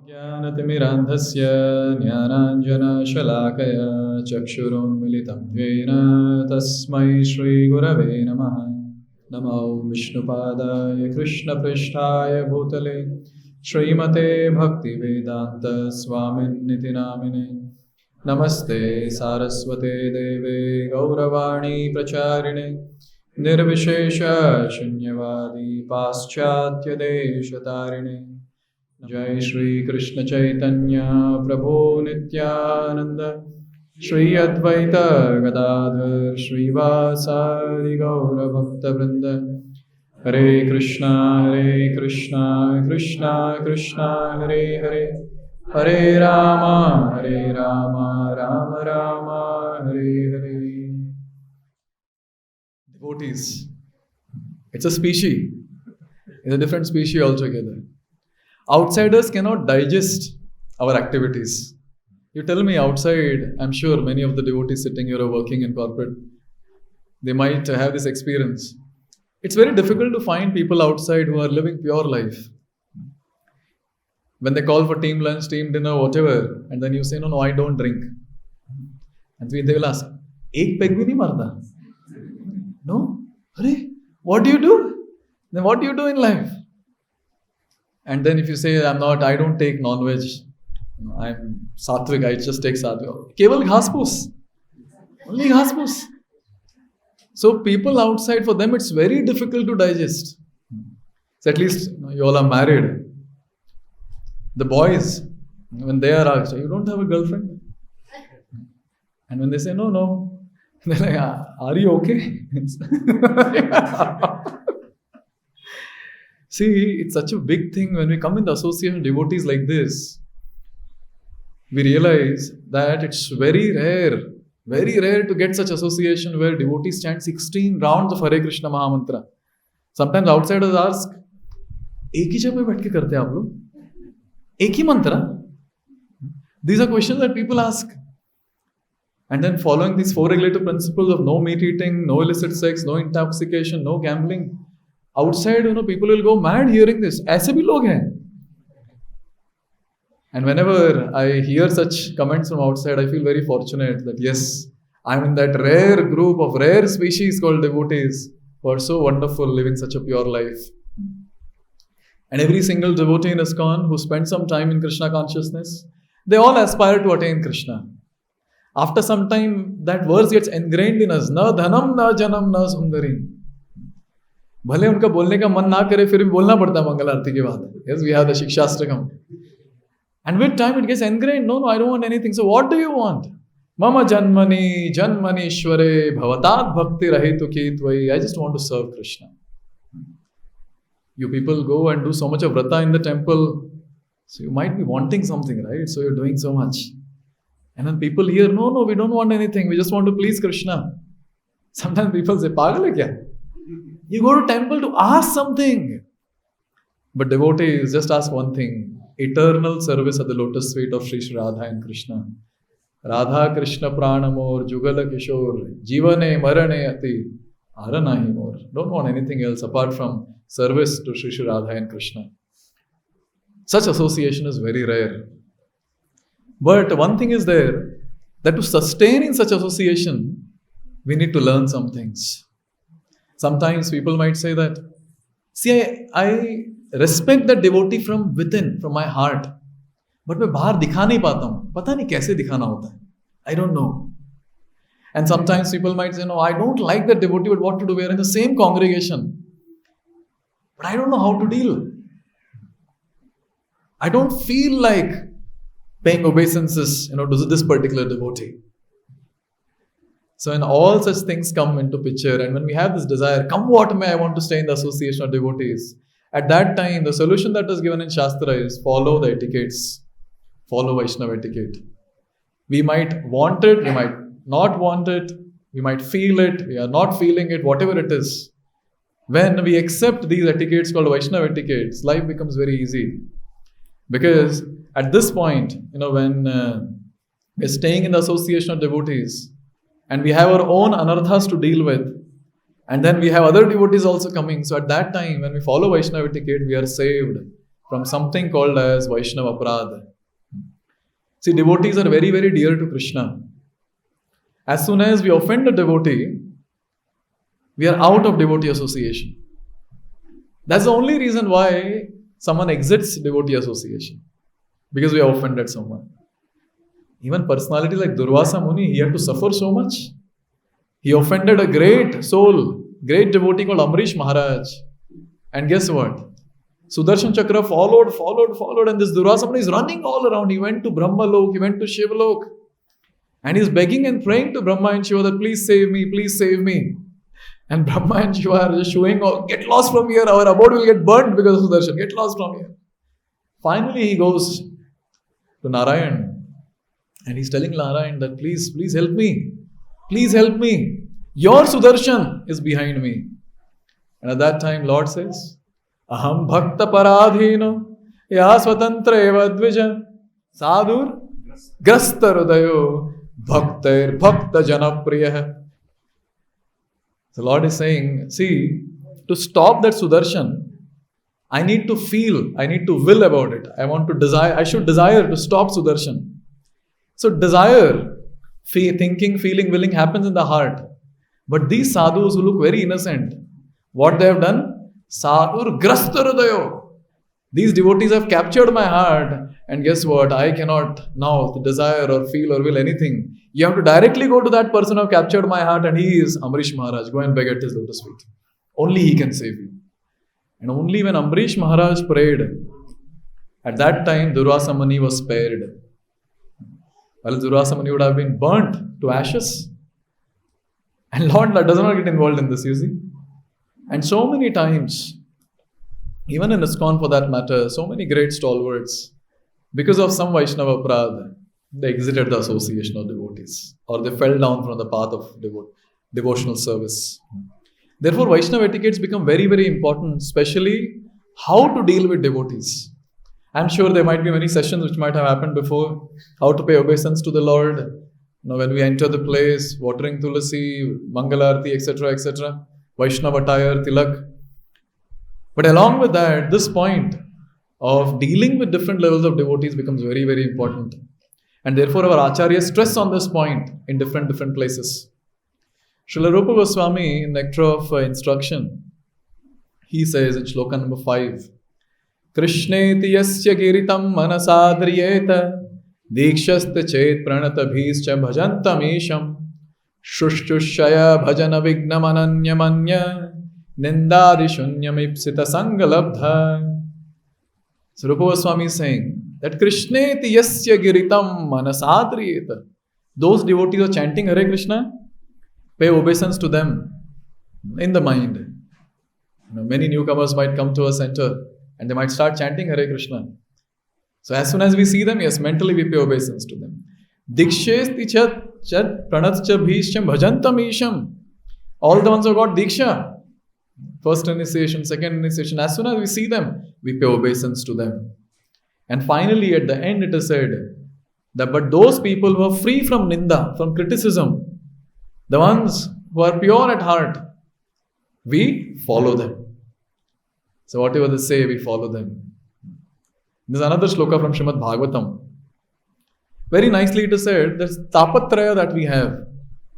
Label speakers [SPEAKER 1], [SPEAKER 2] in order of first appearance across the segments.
[SPEAKER 1] ज्ञानतिमिरान्धस्य ज्ञानाञ्जनशलाकया चक्षुरुन्मिलितं येन तस्मै श्रीगुरवे नमः। नमो विष्णुपादाय कृष्णपृष्ठाय भूतले श्रीमते भक्तिवेदान्तस्वामिन्निति नामिने। नमस्ते सारस्वते देवे गौरवाणी प्रचारिणे निर्विशेष शून्यवादी पाश्चात्यदेशतारिणे। जय श्री कृष्ण चैतन्य प्रभु नित्यानंद श्री अद्वैत गदाधर श्रीवासादि गौर भक्त वृंद। हरे कृष्णा कृष्णा कृष्णा हरे हरे, हरे Ram Ram Ram Hare Hare. Devotees, it's a species, it's a different species altogether. Outsiders cannot digest our activities. You tell me outside, I'm sure many of the devotees sitting here are working in corporate. They might have this experience. It's very difficult to find people outside who are living pure life. When they call for team lunch, team dinner, whatever, and then you say, no, I don't drink. And they will ask, ek peg bhi nahi marta? No? Hare, what do you do? Then what do you do in life? And then if you say, I don't take non-veg, I'm sattvic, I just take sattvic. Keval ghas-poos. Only ghas-poos. So people outside, for them it's very difficult to digest. So at least you all are married. The boys, when they are asked, you don't have a girlfriend? And when they say, no. They're like, are you okay? See, it's such a big thing when we come in the association of devotees like this. We realize that it's very rare to get such association where devotees chant 16 rounds of Hare Krishna Mahamantra. Sometimes outsiders ask, एक ही जगह बैठ के करते हैं आप लोग? एक ही मंत्र? These are questions that people ask. And then following these 4 regulative principles of no meat eating, no illicit sex, no intoxication, no gambling, outside, people will go mad hearing this. ऐसे भी लोग हैं. And whenever I hear such comments from outside, I feel very fortunate that yes, I'm in that rare group of rare species called devotees who are so wonderful, living such a pure life. And every single devotee in ISKCON who spent some time in Krishna consciousness, they all aspire to attain Krishna. After some time, that verse gets ingrained in us. Na dhanam, na janam, na sundarim. भले उनका बोलने का मन ना करे फिर भी बोलना पड़ता है मंगल आरती के बाद. Yes, we have the Shikshastrakam. And with time it gets ingrained. No, I don't want anything. So what do you want? Mama janmani janmanishware bhavatat bhakti rahitu ki tvai. I just want to serve Krishna. You people go and do so much of vrata in the temple. So you might be wanting something, right? So you're doing so much. And then people hear, no, we don't want anything. We just want to please Krishna. Sometimes people say, pagal hai kya? You go to temple to ask something. But devotees just ask one thing. Eternal service at the lotus feet of Sri Radha and Krishna. Radha Krishna pranamor jugala kishore jivane marane ati aranahi more. Don't want anything else apart from service to Sri Radha and Krishna. Such association is very rare. But one thing is there, that to sustain in such association, we need to learn some things. Sometimes people might say that, see, I respect the devotee from within, from my heart. But मैं बाहर दिखा नहीं पाता हूँ. पता नहीं कैसे दिखाना होता है. I don't know. And sometimes people might say, no, I don't like that devotee, but what to do? We are in the same congregation. But I don't know how to deal. I don't feel like paying obeisances, to this particular devotee. So when all such things come into picture, and when we have this desire, come what may, I want to stay in the association of devotees. At that time, the solution that is given in Shastra is follow the etiquettes. Follow Vaishnava etiquette. We might want it, we might not want it, we might feel it, we are not feeling it, whatever it is. When we accept these etiquettes called Vaishnava etiquettes, life becomes very easy. Because at this point, when we're staying in the association of devotees, and we have our own anarthas to deal with, and then we have other devotees also coming. So at that time, when we follow Vaishnava etiquette, we are saved from something called as Vaishnava Aparadha. See, devotees are very, very dear to Krishna. As soon as we offend a devotee, we are out of devotee association. That's the only reason why someone exits devotee association. Because we have offended someone. Even personality like Durvasa Muni, he had to suffer so much. He offended a great soul, great devotee called Amrish Maharaj. And guess what? Sudarshan Chakra followed, and this Durvasa Muni is running all around. He went to Brahma Lok, he went to Shiva Lok. And he's begging and praying to Brahma and Shiva that please save me, please save me. And Brahma and Shiva are just showing, oh, get lost from here, our abode will get burnt because of Sudarshan, get lost from here. Finally he goes to Narayan and he's telling Narayan that please help me. Please help me. Your Sudarshan is behind me. And at that time Lord says, Aham bhakta paradhino ya swatantra eva dvija sadhur grasta rudayo bhaktair bhakta janapriya. The Lord is saying, see, to stop that Sudarshan, I need to feel, I need to will about it. I should desire to stop Sudarshan. So desire, thinking, feeling, willing happens in the heart. But these sadhus who look very innocent, what they have done? Sadhur grasta rudayo. These devotees have captured my heart, and guess what? I cannot now desire or feel or will anything. You have to directly go to that person who have captured my heart, and he is Amrish Maharaj. Go and beg at his lotus feet. Only he can save you. And only when Amrish Maharaj prayed, at that time Durvasa Muni was spared. Well, Durvasa Muni would have been burnt to ashes. And Lord does not get involved in this, you see. And so many times, even in ISKCON for that matter, so many great stalwarts, because of some Vaishnava Aparadha, they exited the association of devotees, or they fell down from the path of devotional service. Therefore, Vaishnava etiquettes become very, very important, especially how to deal with devotees. I'm sure there might be many sessions which might have happened before, how to pay obeisance to the Lord, when we enter the place, watering tulasi, mangalarti, etc., etc., Vaishnava attire, tilak. But along with that, this point of dealing with different levels of devotees becomes very, very important. And therefore, our acharyas stress on this point in different places. Srila Rupa Goswami, in Nectar of Instruction, he says in shloka number 5, Krishneti yasya giritam manasadriyeta dikshasta chet pranata bhischa bhajantam isham shushchushaya bhajana vignam ananyamanya nindadi shunyam ipsita sangalabdha. So Rupa Goswami is saying that Krishneti yasya giritam manasadriyeta. Those devotees are chanting Hare Krishna, pay obeisance to them in the mind. Many newcomers might come to a center and they might start chanting Hare Krishna. So as soon as we see them, yes, mentally we pay obeisance to them. Dikshesti chat pranatcha bhisham bhajantam isham. All the ones who got diksha, first initiation, second initiation, as soon as we see them, we pay obeisance to them. And finally, at the end, it is said that but those people who are free from ninda, from criticism, the ones who are pure at heart, we follow them. So whatever they say, we follow them. There's another shloka from Srimad Bhagavatam. Very nicely it is said, there's tapatraya that we have.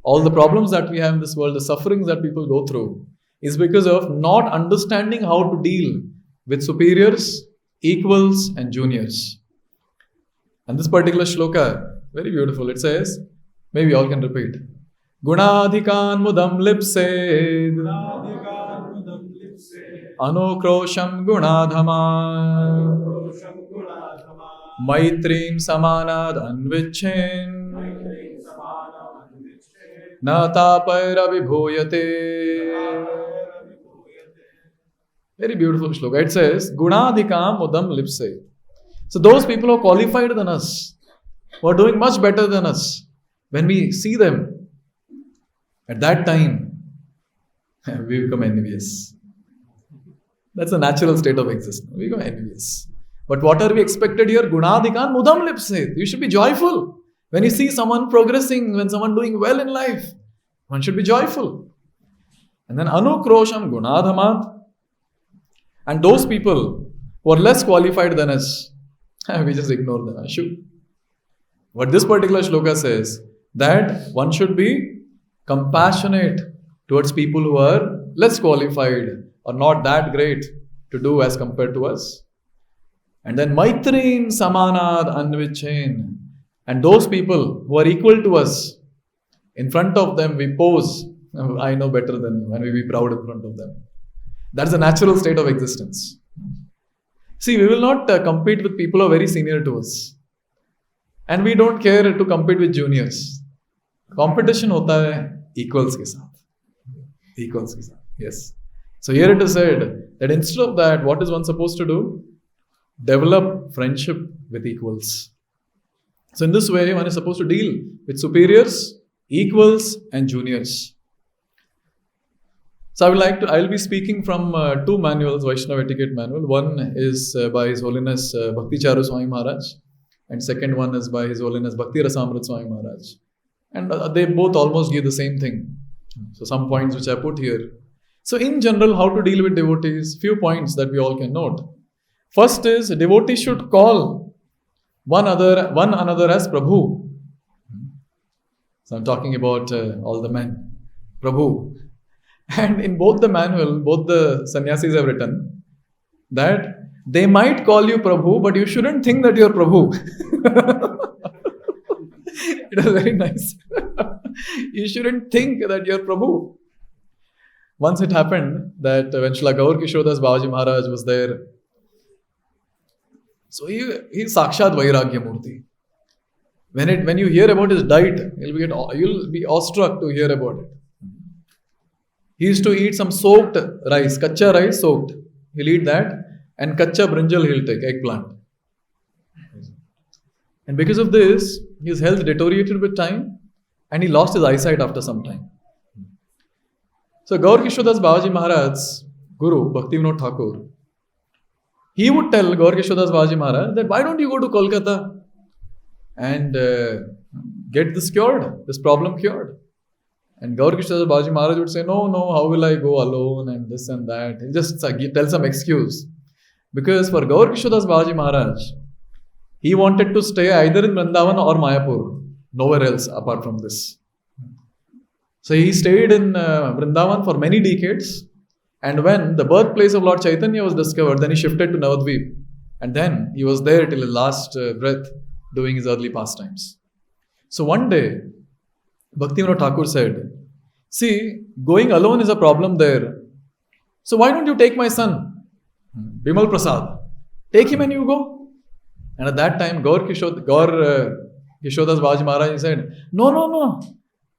[SPEAKER 1] All the problems that we have in this world, the sufferings that people go through, is because of not understanding how to deal with superiors, equals and juniors. And this particular shloka, very beautiful. It says, maybe all can repeat. Gunadhikan mudam lipsed Anukrosham gunadhama Maitrim samanad anvichin Na tapaira vibhuyate. Very beautiful shloka. It says, Gunadhikam mudam lipse. So those people who are qualified than us, who are doing much better than us, when we see them, at that time, we become envious. That's a natural state of existence. We become envious. But what are we expected here? Gunadhikan mudam lipse. You should be joyful. When you see someone progressing, when someone doing well in life, one should be joyful. And then anukrosham gunadhamat. And those people who are less qualified than us, we just ignore them. What this particular shloka says, that one should be compassionate towards people who are less qualified or not that great to do as compared to us. And then Maitrin Samanad Anvichain. And those people who are equal to us, in front of them we pose, I know better than you, and we be proud in front of them. That's the natural state of existence. See, we will not compete with people who are very senior to us. And we don't care to compete with juniors. Competition hota hai equals ke saath. Equals ke saath. Yes. So here it is said that instead of that, what is one supposed to do? Develop friendship with equals. So in this way, one is supposed to deal with superiors, equals, and juniors. So I will be speaking from two manuals, Vaishnava Etiquette Manual. One is by His Holiness Bhakti Charu Swami Maharaj, and second one is by His Holiness Bhakti Rasamrit Swami Maharaj. And they both almost give the same thing. So some points which I put here. So in general, how to deal with devotees? Few points that we all can note. First is, devotees should call one another as Prabhu. So I'm talking about all the men. Prabhu. And in both the manual, both the sannyasis have written that they might call you Prabhu, but you shouldn't think that you're Prabhu. It was very nice. You shouldn't think that you're Prabhu. Once it happened that when Srila Gaur Kishodas Babaji Maharaj was there, so he's Sakshat Vairagya Murti. When you hear about his diet, you'll be awestruck to hear about it. He used to eat some soaked rice, kacha rice soaked. He'll eat that, and kacha brinjal he'll take, eggplant. And because of this, his health deteriorated with time, and he lost his eyesight after some time. So Gaur Kishodas Babaji Maharaj's Guru, Bhaktivinoda Thakur, he would tell Gaur Kishodas Babaji Maharaj that why don't you go to Kolkata and get this cured, this problem cured. And Gaur Kishodas Babaji Maharaj would say, no, how will I go alone and this and that. He'll just tell some excuse. Because for Gaur Kishodas Babaji Maharaj, he wanted to stay either in Vrindavan or Mayapur, nowhere else apart from this. So he stayed in Vrindavan for many decades. And when the birthplace of Lord Chaitanya was discovered, then he shifted to Navadvip. And then he was there till his last breath doing his earthly pastimes. So one day, Bhaktivinoda Thakur said, see, going alone is a problem there. So why don't you take my son, Bimal Prasad? Take him and you go. And at that time, Gaur Kishodas Babaji Maharaj said, no.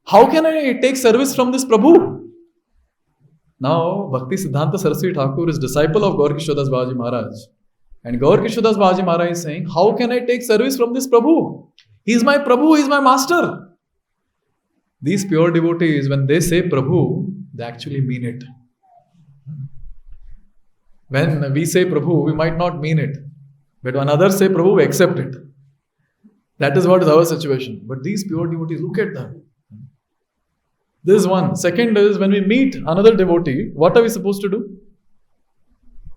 [SPEAKER 1] How can I take service from this Prabhu? Now, Bhakti Siddhanta Saraswati Thakur is disciple of Gaur Kishodas Babaji Maharaj. And Gaur Kishodas Babaji Maharaj is saying, how can I take service from this Prabhu? He is my Prabhu, he is my master. These pure devotees, when they say Prabhu, they actually mean it. When we say Prabhu, we might not mean it. But when others say Prabhu, we accept it. That is what is our situation. But these pure devotees, look at them. This is one. Second is, when we meet another devotee, what are we supposed to do?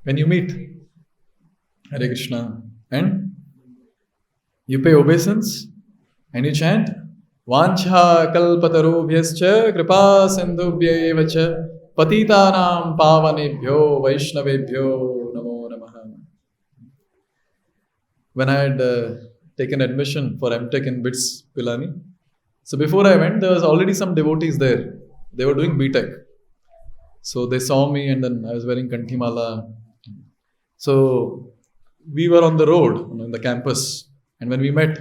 [SPEAKER 1] When you meet, Hare Krishna, and you pay obeisance and you chant, Vancha kalpatarubhyascha kripa sindhubhya evacha patitanam pavanebhyo vaishnavebhyo namo namaha. When I had taken admission for MTech in BITS Pilani, so before I went, there was already some devotees there. They were doing BTech. So they saw me, and then I was wearing Kanthimala. So we were on the road, in the campus, and when we met,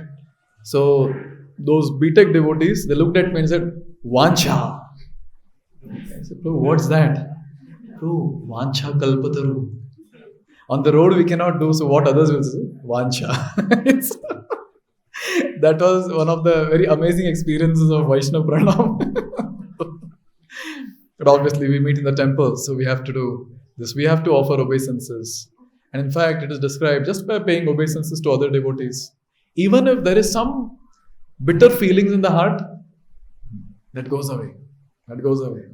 [SPEAKER 1] so those BTech devotees, they looked at me and said, Vancha. I said, Prabhu, what's that? Prabhu, Vancha Kalpataru. On the road we cannot do, so what others will say? Vancha. That was one of the very amazing experiences of Vaishnava Pranam. But obviously we meet in the temple, so we have to do this. We have to offer obeisances. And in fact, it is described just by paying obeisances to other devotees. Even if there is some bitter feelings in the heart, that goes away. That goes away.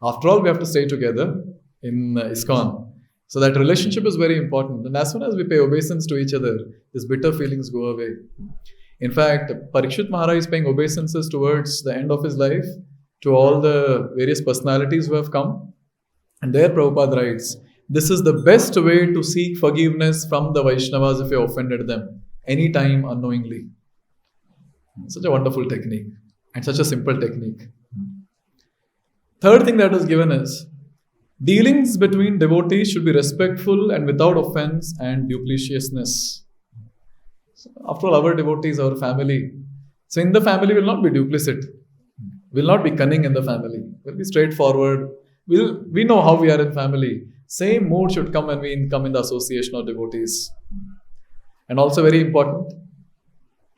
[SPEAKER 1] After all, we have to stay together in ISKCON. So that relationship is very important. And as soon as we pay obeisance to each other, these bitter feelings go away. In fact, Parikshit Maharaj is paying obeisances towards the end of his life to all the various personalities who have come. And there Prabhupada writes, this is the best way to seek forgiveness from the Vaishnavas if you offended them, anytime unknowingly. Such a wonderful technique and such a simple technique. Third thing that is given is, dealings between devotees should be respectful and without offense and dupliciousness. So after all, our devotees, our family. So in the family will not be duplicit. Will not be cunning in the family. Will be straightforward. We know how we are in family. Same mood should come when we come in the association of devotees. And also very important,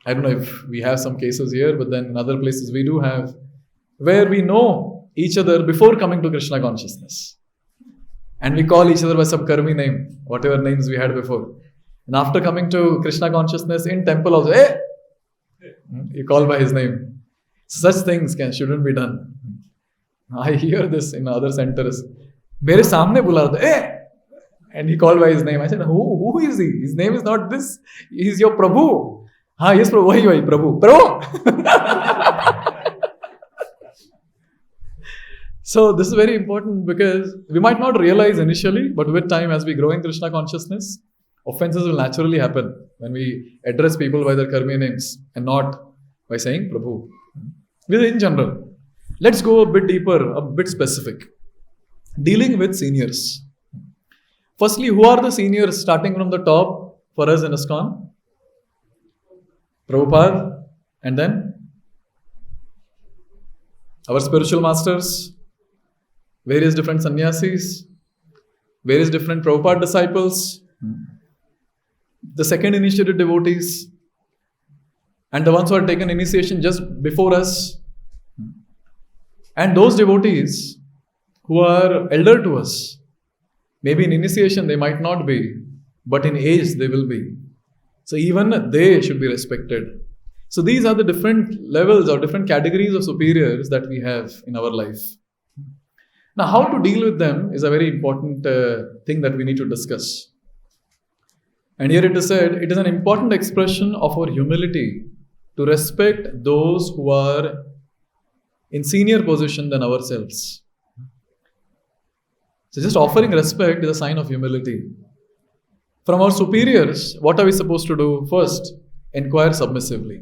[SPEAKER 1] I don't know if we have some cases here, but then in other places we do have, where we know each other before coming to Krishna consciousness. And we call each other by some karmi name, whatever names we had before. And after coming to Krishna consciousness in temple also, hey! You call by his name. Such things shouldn't be done. I hear this in other centers. Mere samne bula raha tha, hey! And he called by his name. I said, who is he? His name is not this. He is your Prabhu. Yes, Prabhu. Wahi, Prabhu. Prabhu! So this is very important because we might not realize initially, but with time as we grow in Krishna consciousness, offenses will naturally happen when we address people by their karmi names and not by saying Prabhu. In general, let's go a bit deeper, a bit specific. Dealing with seniors. Firstly, who are the seniors starting from the top for us in ISKCON? Prabhupada, and then our spiritual masters, various different sannyasis, various different Prabhupada disciples, the second initiated devotees, and the ones who had taken initiation just before us, and those devotees who are elder to us. Maybe in initiation they might not be, but in age they will be. So even they should be respected. So these are the different levels or different categories of superiors that we have in our life. Now, how to deal with them is a very important thing that we need to discuss. And here it is said, it is an important expression of our humility to respect those who are in senior position than ourselves. So just offering respect is a sign of humility. From our superiors, what are we supposed to do? First, inquire submissively.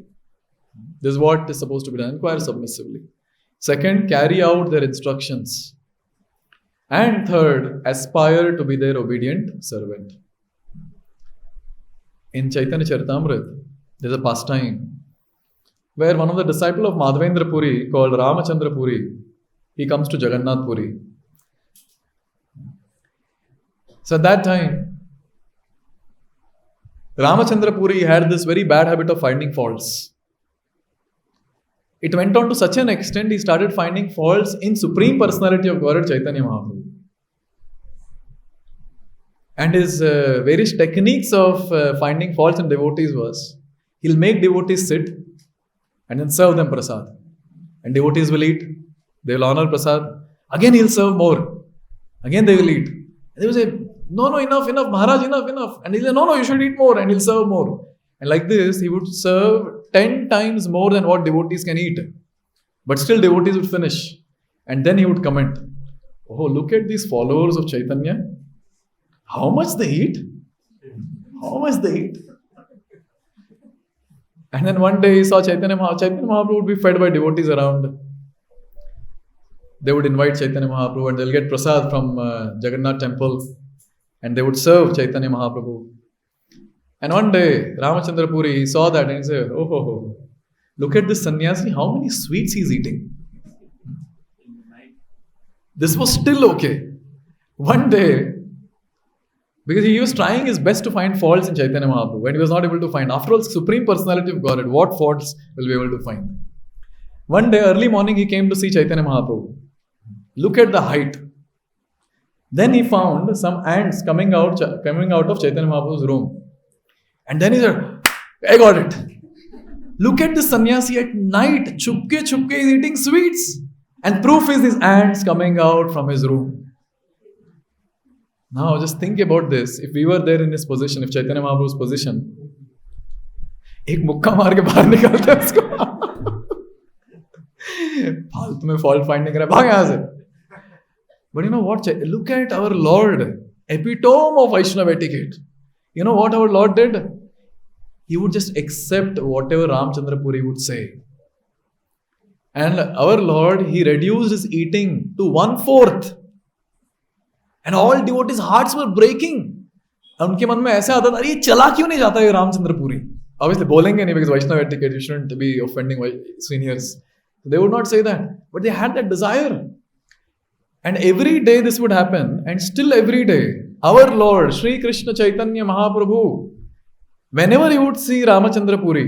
[SPEAKER 1] This is what is supposed to be done. Inquire submissively. Second, carry out their instructions. And third, aspire to be their obedient servant. In Chaitanya Charitamrita, there is a pastime where one of the disciples of Madhavendra Puri called Ramachandra Puri, he comes to Jagannath Puri. So at that time, Ramachandra Puri had this very bad habit of finding faults. It went on to such an extent, he started finding faults in Supreme Personality of Godhead Chaitanya Mahaprabhu. And his various techniques of finding faults in devotees was, he'll make devotees sit and then serve them prasad. And devotees will eat, they will honor prasad. Again he'll serve more. Again they will eat. And they will say, no, enough, Maharaj, enough. And he'll say, no, you should eat more. And he'll serve more. And like this, he would serve 10 times more than what devotees can eat. But still devotees would finish. And then he would comment, oh, look at these followers of Chaitanya. How much they eat? How much they eat? And then one day he saw Chaitanya Mahaprabhu would be fed by devotees around. They would invite Chaitanya Mahaprabhu and they'll get prasad from Jagannath temple. And they would serve Chaitanya Mahaprabhu. And one day, Ramachandra Puri saw that and he said, oh, look at this sannyasi, how many sweets he's eating. This was still okay. One day, because he was trying his best to find faults in Chaitanya Mahaprabhu, and he was not able to find. After all, Supreme Personality of Godhead, what faults will be able to find? One day, early morning, he came to see Chaitanya Mahaprabhu. Look at the height. Then he found some ants coming out of Chaitanya Mahaprabhu's room. And then he said, I got it. Look at this sannyasi at night. Chupke is eating sweets. And proof is these ants coming out from his room. Now just think about this. If we were there in his position, if Chaitanya Mahaprabhu's position, एक मुक्का मार के बाहर निकालते हैं उसको. फालतू में fault finding कर रहा है, भाग यहाँ से. But you know what? Look at our Lord, epitome of Vaishnava etiquette. You know what our Lord did? He would just accept whatever Ramchandra Puri would say. And our Lord, he reduced his eating to 1/4. And all devotees' hearts were breaking. और उनके मन में ऐसा आता था, अरे ये चला क्यों नहीं जाता ये रामचंद्र पुरी? Obviously बोलेंगे नहीं, because Vaishnava etiquette, you shouldn't be offending seniors. They would not say that. But they had that desire. And every day this would happen. And still every day, our Lord, Sri Krishna Chaitanya Mahaprabhu, whenever he would see Ramachandra Puri,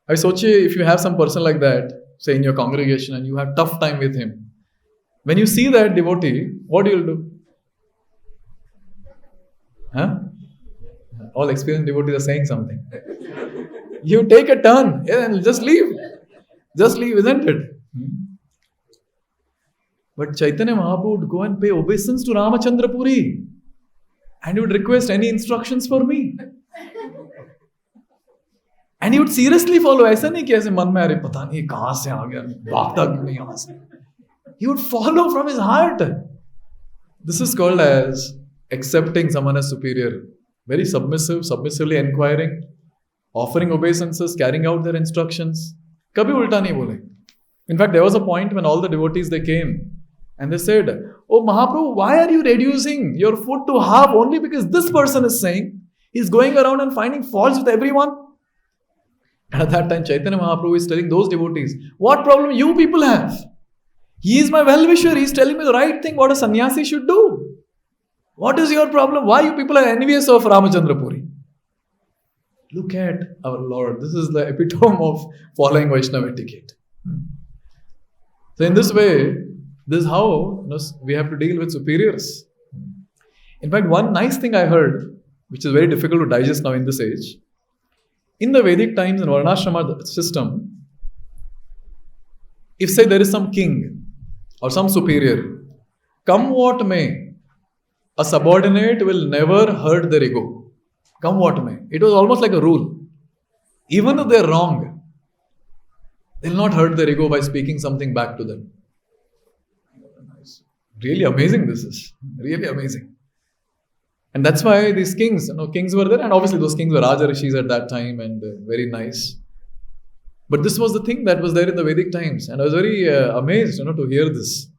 [SPEAKER 1] I soche, if you have some person like that, say in your congregation, and you have tough time with him, when you see that devotee, what you will do? Huh? All experienced devotees are saying something. You take a turn and just leave. Just leave, isn't it? But Chaitanya Mahaprabhu would go and pay obeisance to Ramachandra Puri. And he would request any instructions for me. And he would seriously follow. ऐसा नहीं कि ऐसे मन में अरे पता नहीं कहाँ से आ गया, भागता क्यों नहीं यहाँ से. He would follow from his heart. This is called as accepting someone as superior. Very submissive, submissively inquiring, offering obeisances, carrying out their instructions. कभी उल्टा नहीं बोले. In fact, there was a point when all the devotees, they came and they said, "Oh Mahaprabhu, why are you reducing your food to half only because this person is saying he's going around and finding faults with everyone?" And at that time, Chaitanya Mahaprabhu is telling those devotees, "What problem you people have? He is my well-wisher. He's telling me the right thing, what a sannyasi should do. What is your problem? Why you people are envious of Ramachandra Puri?" Look at our Lord. This is the epitome of following Vaishnava etiquette. So in this way, this is how we have to deal with superiors. In fact, one nice thing I heard, which is very difficult to digest now in this age, in the Vedic times in Varnashrama system, if say there is some king or some superior, come what may, a subordinate will never hurt their ego. Come what may. It was almost like a rule. Even if they're wrong, they'll not hurt their ego by speaking something back to them. Really amazing this is. Really amazing. And that's why these kings, kings were there, and obviously those kings were Raja Rishis at that time and very nice. But this was the thing that was there in the Vedic times, and I was very amazed, to hear this.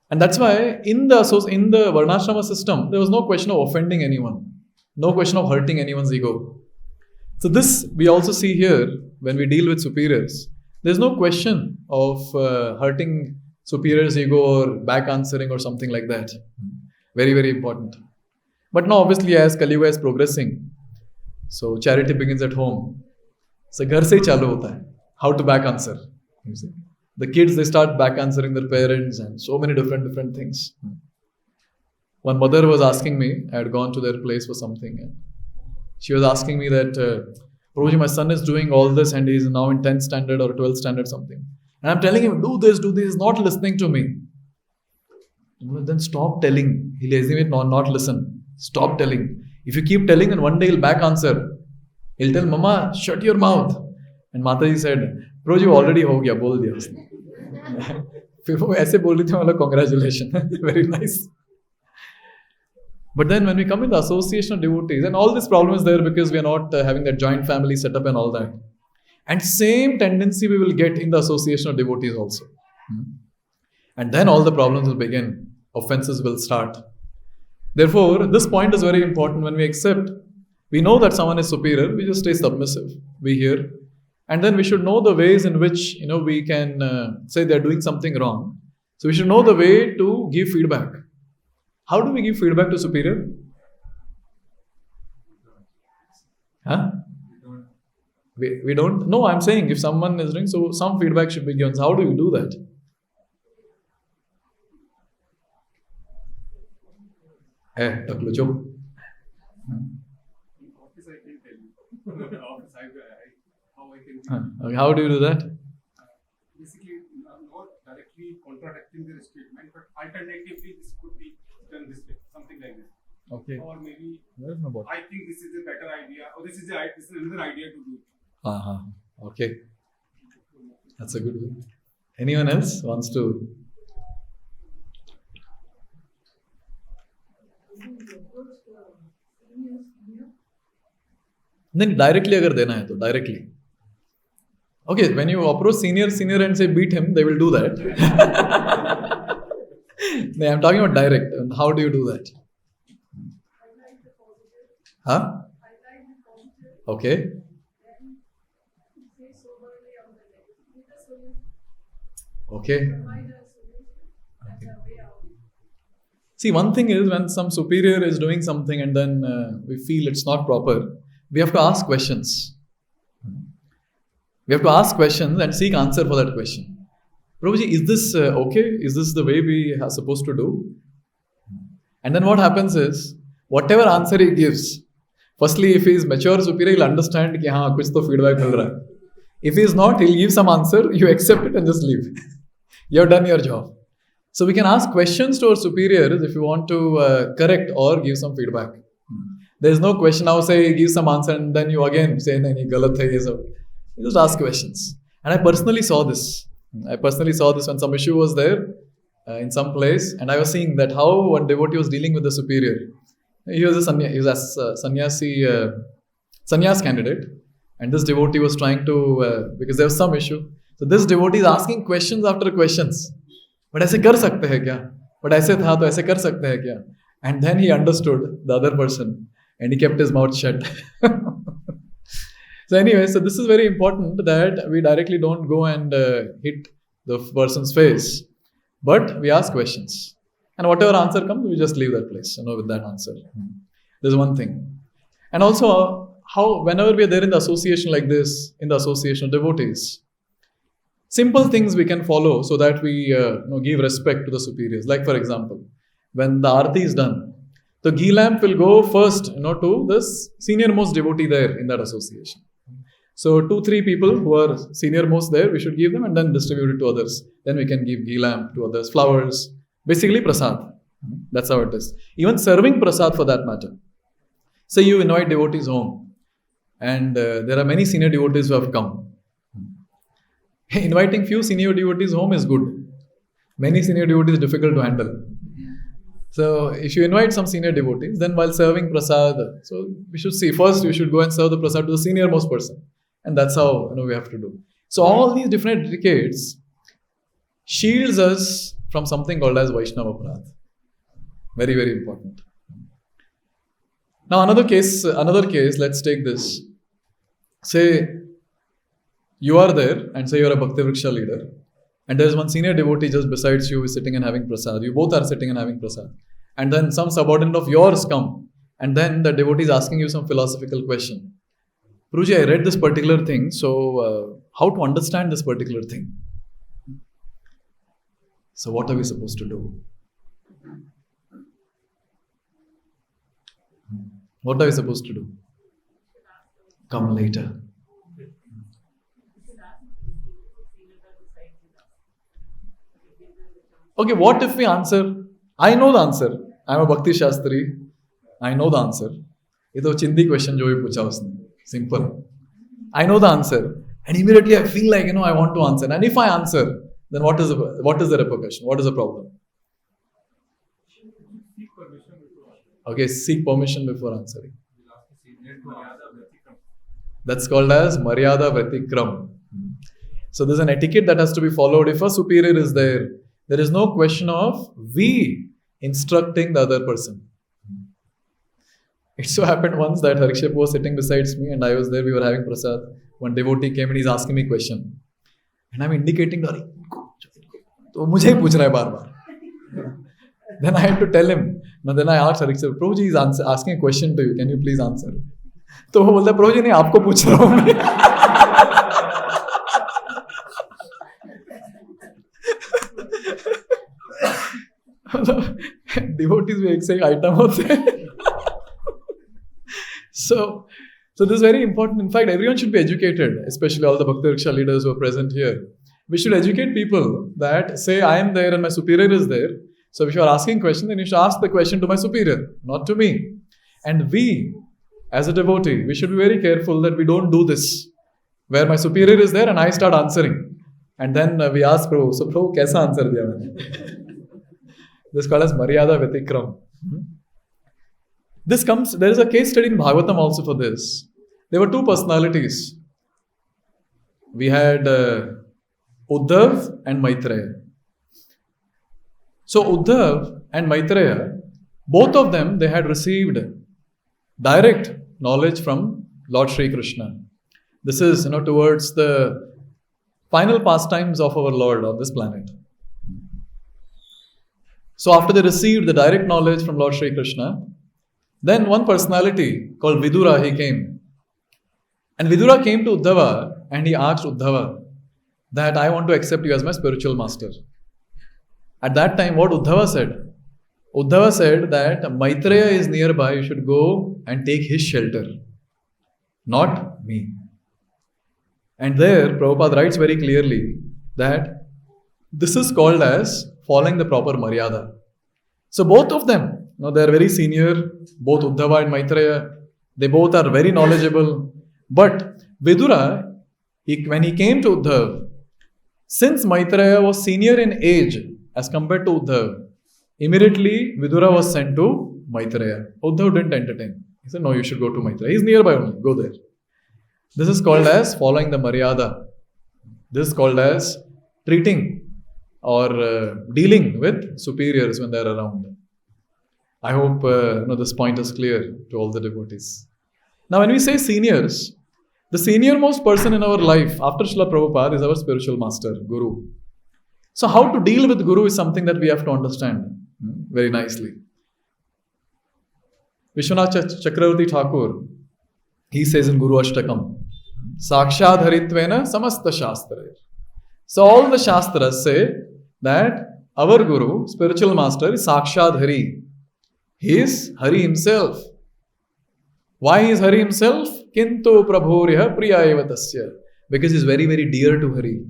[SPEAKER 1] And that's why in the Varnashrama system, there was no question of offending anyone, no question of hurting anyone's ego. So this we also see here when we deal with superiors. There's no question of hurting superior's ego or back answering or something like that. Very, very important. But now obviously as Kali Yuga is progressing, so charity begins at home. So घर से ही चालू होता है. How to back answer. You see? The kids, they start back answering their parents and so many different things. One mother was asking me, I had gone to their place for something, and she was asking me that, Prabhuji, my son is doing all this and he is now in 10th standard or 12th standard something. And I'm telling him, do this, he's not listening to me. Then stop telling. He'll estimate not listen. Stop telling. If you keep telling, then one day he'll back answer. He'll tell, Mama, shut your mouth. And Mataji said, Prabhuji, already ho gaya, bol diya usne. फिर वो ऐसे बोल रही थी, मतलब congratulations. Very nice. But then when we come in the association of devotees, and all this problem is there because we are not having that joint family set up and all that. And same tendency we will get in the association of devotees also. And then all the problems will begin. Offenses will start. Therefore, this point is very important. When we accept, we know that someone is superior, we just stay submissive. We hear. And then we should know the ways in which, we can say they're doing something wrong. So we should know the way to give feedback. How do we give feedback to superior? Huh? We don't? No, I'm saying if someone is doing, so some feedback should be given. So how do you do that? How do you do that?
[SPEAKER 2] Basically, not directly contradicting their statement, but alternatively, this could be done this way, something like this.
[SPEAKER 1] Okay.
[SPEAKER 2] or maybe
[SPEAKER 1] Where is my bottle?
[SPEAKER 2] I think this is a better idea, or this is another idea to do.
[SPEAKER 1] Uh-huh. Okay. That's a good one. Anyone else wants to? नहीं directly अगर देना है तो directly. Okay, when you approach senior and say beat him, they will do that. No, I'm talking about direct. And how do you do that? Huh? Okay. Okay. See, one thing is when some superior is doing something and then we feel it's not proper, we have to ask questions. We have to ask questions and seek answer for that question. Prabhuji, is this okay? Is this the way we are supposed to do? And then what happens is, whatever answer he gives, firstly, if he is mature superior, he'll understand that हाँ कुछ तो feedback मिल रहा है. If he is not, he'll give some answer, you accept it and just leave. You have done your job. So we can ask questions to our superiors if you want to correct or give some feedback. There is no question now say give some answer and then you again say nahi galat hai ye sab. You just ask questions. And I personally saw this. When some issue was there in some place, and I was seeing that how one devotee was dealing with the superior. He was a sannyas candidate, and this devotee was trying to because there was some issue. So this devotee is asking questions after questions. But ऐसे कर सकते हैं क्या? But ऐसे था तो ऐसे कर सकते हैं क्या? And then he understood the other person, and he kept his mouth shut. So anyway, so this is very important that we directly don't go and hit the person's face, but we ask questions. And whatever answer comes, we just leave that place, with that answer. There's one thing. And also, how whenever we are there in the association like this, in the association of devotees, simple things we can follow so that we give respect to the superiors. Like for example, when the arati is done, the ghee lamp will go first, to this senior most devotee there in that association. So 2-3 people who are senior most there, we should give them and then distribute it to others. Then we can give ghee lamp to others, flowers, basically prasad. That's how it is. Even serving prasad for that matter. Say you invite devotees home and there are many senior devotees who have come. Inviting few senior devotees home is good. Many senior devotees is difficult to handle. So if you invite some senior devotees, then while serving prasad, so we should see first you should go and serve the prasad to the senior most person. And that's how we have to do. So all these different etiquettes shields us from something called as Vaishnava Aparadh. Very, very important. Now another case, let's take this. Say you are there and say you are a Bhakti Vriksha leader and there is one senior devotee just besides you who is sitting and having prasad. You both are sitting and having prasad. And then some subordinate of yours come and then the devotee is asking you some philosophical question. Guruji, I read this particular thing, so how to understand this particular thing? So what are we supposed to do? What are we supposed to do? Come later. Okay, what if we answer? I know the answer. I'm a Bhakti Shastri. I know the answer. It's a chindi question jo bhi pucha usne. Simple. I know the answer. And immediately I feel like, I want to answer. And if I answer, then what is the repercussion? What is the problem? Okay, seek permission before answering. That's called as Maryada Vratikram. So there's an etiquette that has to be followed. If a superior is there, there is no question of we instructing the other person. It so happened once that Harikshep was sitting beside me and I was there, we were having prasad. One devotee came and he's asking me a question. And I'm indicating to him, तो मुझे ही पूछ रहा है बार-बार. Then I had to tell him. Now then I asked Harikshep, Prabhuji is asking a question to you, can you please answer? तो वो बोलता है, Prabhuji नहीं, आपको पूछ रहा हूँ मैं. Devotees भी एक से एक item होते हैं. So this is very important. In fact, everyone should be educated, especially all the Bhakti Vriksha leaders who are present here. We should educate people that say I am there and my superior is there. So if you are asking question, then you should ask the question to my superior, not to me. And we, as a devotee, we should be very careful that we don't do this, where my superior is there and I start answering. And then we ask Prabhu, so Prabhu, kaisa answer diya maine? This is called as Maryada Vyatikram. There is a case study in Bhagavatam also for this. There were two personalities. We had Uddhav and Maitreya. So Uddhav and Maitreya, both of them, they had received direct knowledge from Lord Sri Krishna. This is, towards the final pastimes of our Lord on this planet. So after they received the direct knowledge from Lord Sri Krishna, then one personality called Vidura, he came. And Vidura came to Uddhava and he asked Uddhava that I want to accept you as my spiritual master. At that time, what Uddhava said? Uddhava said that Maitreya is nearby, you should go and take his shelter, not me. And there, Prabhupada writes very clearly that this is called as following the proper Maryada. So both of them, they are very senior, both Uddhava and Maitreya, they both are very knowledgeable. But Vidura, when he came to Uddhav, since Maitreya was senior in age as compared to Uddhav, immediately Vidura was sent to Maitreya. Uddhav didn't entertain. He said, no, you should go to Maitreya. He's nearby only, go there. This is called as following the Maryada. This is called as treating or dealing with superiors when they are around. I hope this point is clear to all the devotees. Now when we say seniors, the senior-most person in our life after Srila Prabhupada is our spiritual master, Guru. So how to deal with Guru is something that we have to understand very nicely. Vishwanath Chakravarti Thakur, he says in Guru Ashtakam, Sakshad Haritvena Samasta Shastra. So all the Shastras say that our Guru, spiritual master, is Sakshad Hari. He is Hari himself. Why is Hari himself? Kintu Prabhurya Priyayeva Tasya. Because he is very, very dear to Hari.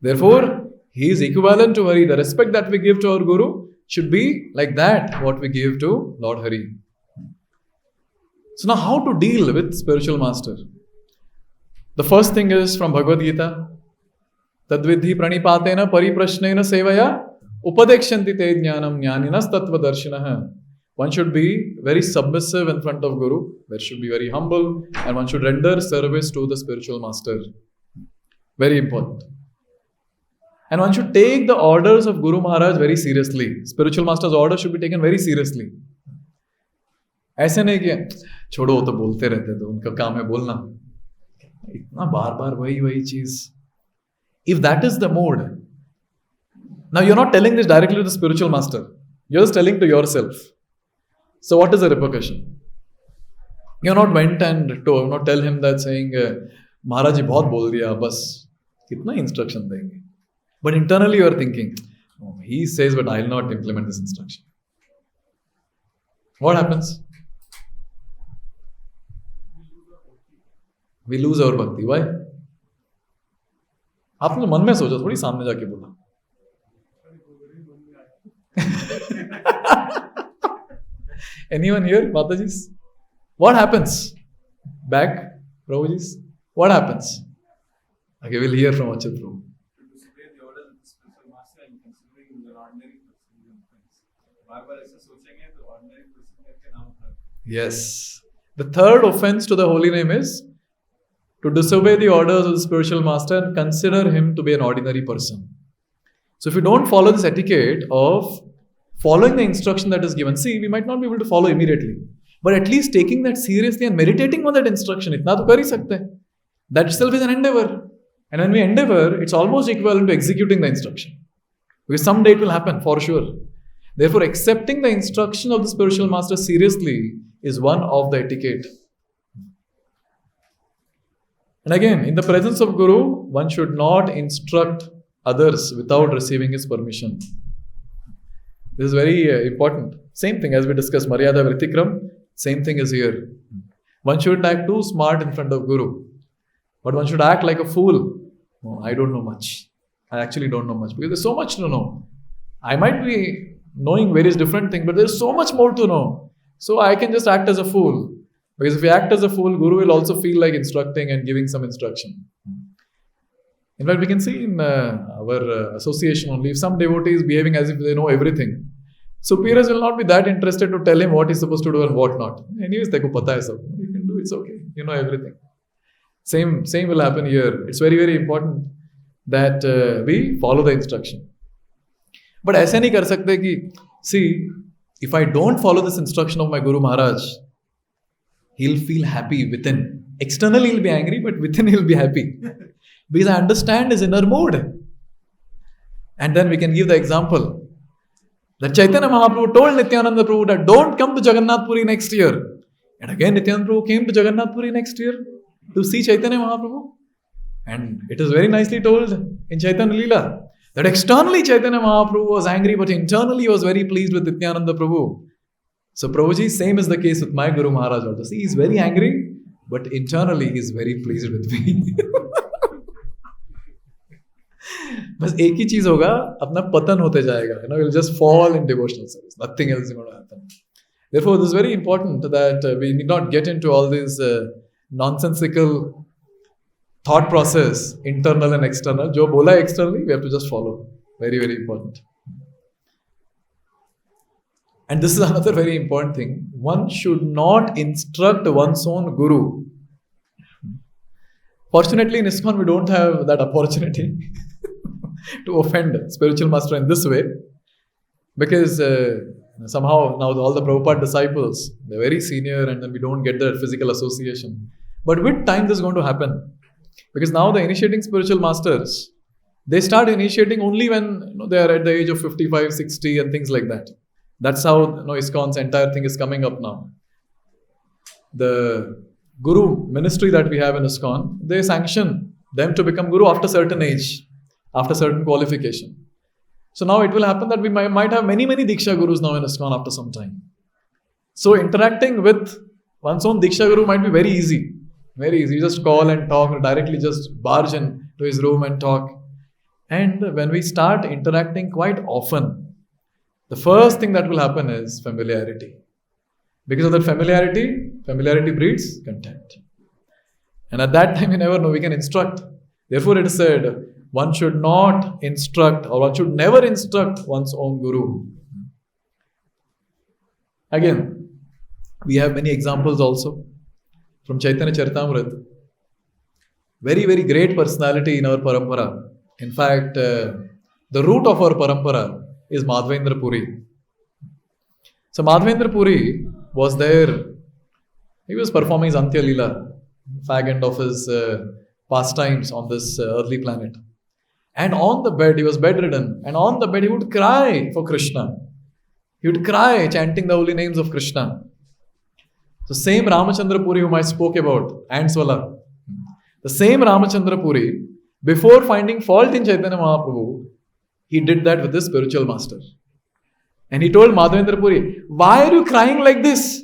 [SPEAKER 1] Therefore, he is equivalent to Hari. The respect that we give to our Guru should be like that, what we give to Lord Hari. So now how to deal with spiritual master? The first thing is from Bhagavad-gita. Tadvidhi pranipatena pariprashnena sevaya upadekshanti te jnanam jnaninas tattva darshinaha. One should be very submissive in front of Guru. One should be very humble and one should render service to the spiritual master. Very important. And one should take the orders of Guru Maharaj very seriously. Spiritual master's orders should be taken very seriously. ऐसे नहीं कि छोड़ो वो तो बोलते रहते तो उनका काम है बोलना इतना बार बार वही चीज. If that is the mood, now you're not telling this directly to the spiritual master, you're just telling to yourself. So what is the repercussion? You not went and not tell him that saying Maharaj ji बहुत बोल दिया बस कितना instruction देंगे. But internally you are thinking, oh, he says but I will not implement this instruction. What happens? We lose our bhakti. Why? आपने मन में सोचा थोड़ी सामने जाके बोला. Anyone here, Mataji's? What happens? Back, Prabhuji's? What happens? Okay, we'll hear from Achyut Prabhu. Yes. The third offense to the holy name is to disobey the orders of the spiritual master and consider him to be an ordinary person. So if you don't follow this etiquette of following the instruction that is given, see, we might not be able to follow immediately, but at least taking that seriously and meditating on that instruction, itna to kar hi sakte hain. That itself is an endeavor. And when we endeavor, it's almost equivalent to executing the instruction. Because someday it will happen, for sure. Therefore, accepting the instruction of the spiritual master seriously is one of the etiquette. And again, in the presence of Guru, one should not instruct others without receiving his permission. This is very important. Same thing as we discussed, Maryada Vritikram, same thing is here. One shouldn't act too smart in front of Guru, but one should act like a fool. Oh, I don't know much. I actually don't know much because there's so much to know. I might be knowing various different things, but there's so much more to know. So I can just act as a fool. Because if you act as a fool, Guru will also feel like instructing and giving some instruction. In fact, we can see in our association only, if some devotee is behaving as if they know everything, superiors will not be that interested to tell him what he's supposed to do and what not. Anyways, teko pata hai sab. You can do, it's okay. You know everything. Same will happen here. It's very, very important that we follow the instruction. But ऐसे नहीं कर सकते कि, see, if I don't follow this instruction of my Guru Maharaj, he'll feel happy within. Externally he'll be angry, but within he'll be happy. Because I understand his inner mood. And then we can give the example that Chaitanya Mahaprabhu told Nityananda Prabhu that don't come to Jagannath Puri next year. And again Nityananda Prabhu came to Jagannath Puri next year to see Chaitanya Mahaprabhu. And it is very nicely told in Chaitanya Leela that externally Chaitanya Mahaprabhu was angry, but internally he was very pleased with Nityananda Prabhu. So Prabhuji, same is the case with my Guru Maharaj also. See, he is very angry, but internally he is very pleased with me. बस एक ही चीज होगा, अपना पतन होते जाएगा. We'll just fall in devotional service. Nothing else is going to happen. Therefore, this is very important that we need not get into all these nonsensical thought process, internal and external. जो बोला externally, we have to just follow. Very, very important. And this is another very important thing. One should not instruct one's own guru. Fortunately, in ISKCON, we don't have that opportunity to offend spiritual master in this way. Because somehow now all the Prabhupada disciples, they're very senior and then we don't get that physical association. But with time, this is going to happen. Because now the initiating spiritual masters, they start initiating only when they are at the age of 55, 60 and things like that. That's how ISKCON's entire thing is coming up now. The Guru ministry that we have in ISKCON, they sanction them to become Guru after certain age, after certain qualification. So now it will happen that we might have many Diksha Gurus now in ISKCON after some time. So interacting with one's own Diksha Guru might be very easy. Very easy. You just call and talk, or directly just barge in to his room and talk. And when we start interacting quite often, the first thing that will happen is familiarity. Because of that familiarity breeds contempt. And at that time, you never know, we can instruct. Therefore, it is said, one should not instruct or one should never instruct one's own guru. Again, we have many examples also from Chaitanya Charitamrita. Very, very great personality in our parampara. In fact, the root of our parampara is Madhavendra Puri. So Madhavendra Puri was there. He was performing his Antya Leela, fag end of his pastimes on this earthly planet. And on the bed, he was bedridden. And on the bed, he would cry for Krishna. He would cry, chanting the holy names of Krishna. So same Ramachandra Puri whom I spoke about, Antswala. The same Ramachandra Puri, before finding fault in Chaitanya Mahaprabhu, he did that with his spiritual master. And he told Madhavendra Puri, why are you crying like this?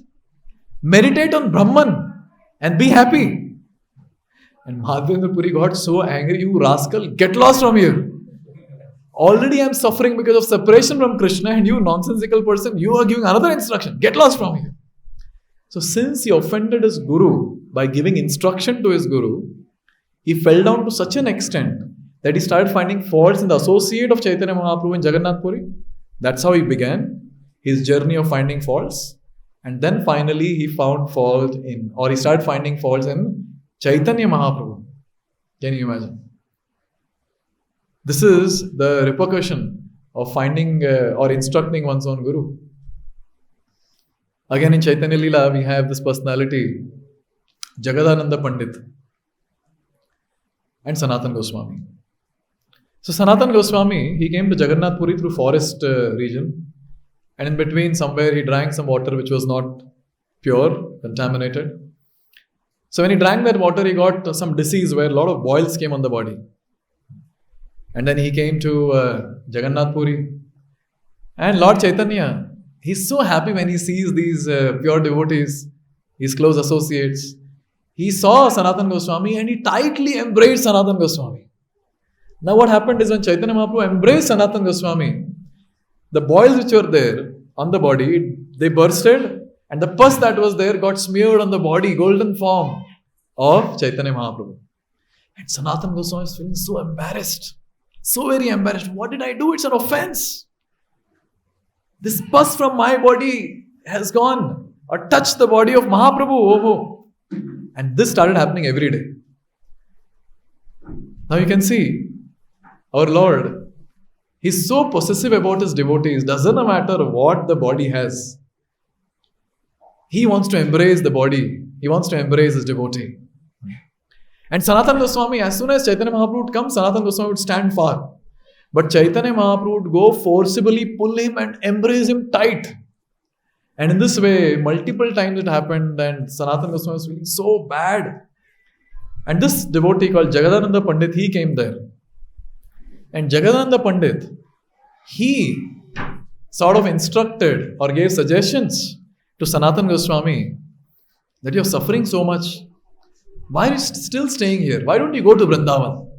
[SPEAKER 1] Meditate on Brahman and be happy. And Madhavendra Puri got so angry, you rascal, get lost from here. Already I am suffering because of separation from Krishna, and you nonsensical person, you are giving another instruction. Get lost from here. So since he offended his guru by giving instruction to his guru, he fell down to such an extent that he started finding faults in the associate of Chaitanya Mahaprabhu in Jagannath Puri. That's how he began his journey of finding faults. And then finally he found fault in, or he started finding faults in Chaitanya Mahaprabhu. Can you imagine? This is the repercussion of finding or instructing one's own guru. Again in Chaitanya Leela, we have this personality, Jagadananda Pandit and Sanatana Goswami. So Sanatana Goswami, he came to Jagannath Puri through forest region, and in between somewhere he drank some water which was not pure, contaminated. So when he drank that water, he got some disease where a lot of boils came on the body. And then he came to Jagannath Puri. And Lord Chaitanya, he's so happy when he sees these pure devotees, his close associates. He saw Sanatana Goswami and he tightly embraced Sanatana Goswami. Now what happened is when Chaitanya Mahaprabhu embraced Sanatana Goswami, the boils which were there on the body, they bursted, and the pus that was there got smeared on the body, golden form of Chaitanya Mahaprabhu. And Sanatana Goswami is feeling so embarrassed, so very embarrassed. What did I do? It's an offense. This pus from my body has gone or touched the body of Mahaprabhu. Oh. And this started happening every day. Now you can see our Lord, He's so possessive about His devotees. Doesn't matter what the body has. He wants to embrace the body. He wants to embrace His devotee. And Sanatana Goswami, as soon as Chaitanya Mahaprabhu would come, Sanatana Goswami would stand far. But Chaitanya Mahaprabhu would go forcibly pull him and embrace him tight. And in this way, multiple times it happened, and Sanatana Goswami was feeling so bad. And this devotee called Jagadananda Pandit, he came there. And Jagadananda Pandit, he sort of instructed or gave suggestions to Sanatana Goswami that you're suffering so much. Why are you still staying here? Why don't you go to Vrindavan?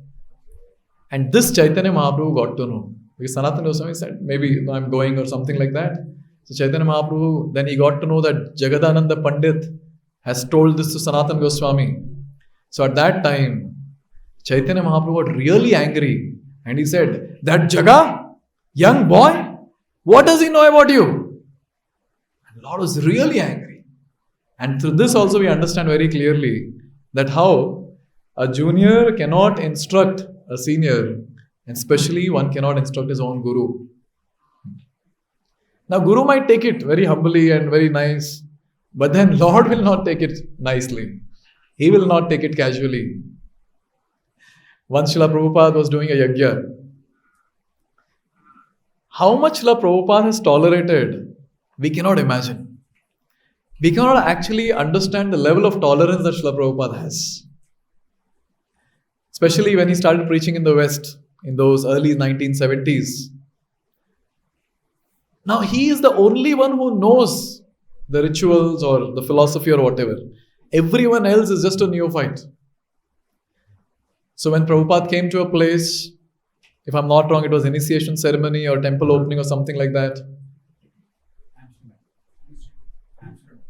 [SPEAKER 1] And this Chaitanya Mahaprabhu got to know. Because Sanatana Goswami said, maybe I'm going or something like that. So Chaitanya Mahaprabhu, then he got to know that Jagadananda Pandit has told this to Sanatana Goswami. So at that time, Chaitanya Mahaprabhu got really angry. And he said, that Jaga, young boy, what does he know about you? And Lord was really angry. And through this also we understand very clearly that how a junior cannot instruct a senior, and especially one cannot instruct his own guru. Now Guru might take it very humbly and very nice, but then Lord will not take it nicely. He will not take it casually. Once Srila Prabhupada was doing a yajna. How much Srila Prabhupada has tolerated, we cannot imagine. We cannot actually understand the level of tolerance that Srila Prabhupada has. Especially when he started preaching in the West in those early 1970s. Now he is the only one who knows the rituals or the philosophy or whatever. Everyone else is just a neophyte. So when Prabhupada came to a place, if I'm not wrong, it was initiation ceremony or temple opening or something like that.